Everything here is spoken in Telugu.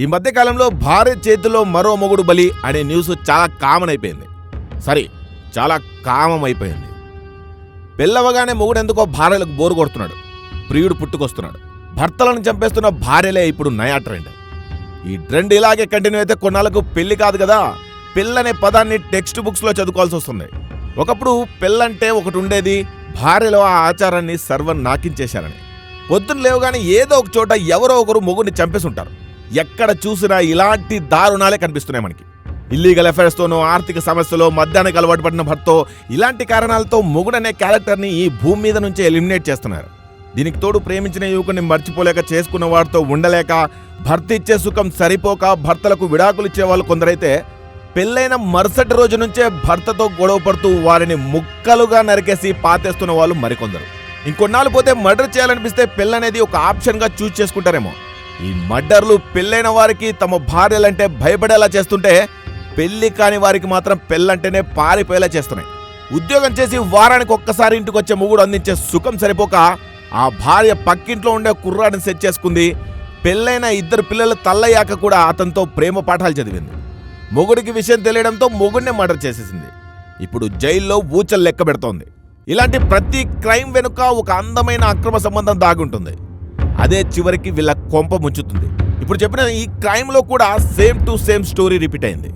ఈ మధ్య కాలంలో భార్య చేతిలో మరో మొగుడు బలి అనే న్యూస్ చాలా కామన్ అయిపోయింది. చాలా కామం అయిపోయింది. పెళ్ళవగానే మొగుడు ఎందుకో భార్యలకు బోరు కొడుతున్నాడు, ప్రియుడు పుట్టుకొస్తున్నాడు. భర్తలను చంపేస్తున్న భార్యలే ఇప్పుడు నయా ట్రెండ్. ఈ ట్రెండ్ ఇలాగే కంటిన్యూ అయితే కొన్నాళ్ళకు పెళ్లి కాదు కదా, పెళ్ళనే పదాన్ని టెక్స్ట్ బుక్స్లో చదువుకోవాల్సి వస్తుంది. ఒకప్పుడు పెళ్ళంటే ఒకటి ఉండేది, భార్యలో ఆ ఆచారాన్ని సర్వం నాకించేశారని. పొద్దున్న లేవగానే ఏదో ఒక చోట ఎవరో ఒకరు మొగుడిని చంపేసి ఉంటారు. ఎక్కడ చూసినా ఇలాంటి దారుణాలే కనిపిస్తున్నాయి మనకి. ఇల్లీగల్ అఫైర్స్తోనో, ఆర్థిక సమస్యలో, మద్యానికి అలవాటు పడిన భర్తో, ఇలాంటి కారణాలతో మొగుడనే క్యారెక్టర్ని ఈ భూమి మీద నుంచి ఎలిమినేట్ చేస్తున్నారు. దీనికి తోడు ప్రేమించిన యువకుని మర్చిపోలేక, చేసుకున్న వాడితో ఉండలేక, భర్త ఇచ్చే సుఖం సరిపోక భర్తలకు విడాకులు ఇచ్చే వాళ్ళు కొందరైతే పెళ్ళైన మరుసటి రోజు నుంచే భర్తతో గొడవ పడుతూ వారిని ముక్కలుగా నరికేసి పాతేస్తున్న వాళ్ళు మరికొందరు. ఇంకొన్నాళ్ళు పోతే మర్డర్ చేయాలనిపిస్తే పెళ్ళనేది ఒక ఆప్షన్గా చూజ్ చేసుకుంటారేమో. ఈ మర్డర్లు పెళ్ళైన వారికి తమ భార్యలంటే భయపడేలా చేస్తుంటే, పెళ్లి కాని వారికి మాత్రం పెళ్ళంటేనే పారిపోయేలా చేస్తున్నాయి. ఉద్యోగం చేసి వారానికి ఒక్కసారి ఇంటికి వచ్చే మొగుడు అందించే సుఖం సరిపోక ఆ భార్య పక్కింట్లో ఉండే కుర్రాడిని సెట్ చేసుకుంది. పెళ్ళైన 2 పిల్లలు తల్లయ్యాక కూడా అతనితో ప్రేమ పాఠాలు చదివింది. మొగుడికి విషయం తెలియడంతో మొగుడినే మర్డర్ చేసేసింది. ఇప్పుడు జైల్లో ఊచలు లెక్క పెడుతోంది. ఇలాంటి ప్రతి క్రైమ్ వెనుక ఒక అందమైన అక్రమ సంబంధం దాగుంటుంది. అదే చివరికి వీళ్ళ కొంప ముంచుతుంది. ఇప్పుడు చెప్పిన ఈ క్రైమ్లో కూడా same to same story repeat అయింది.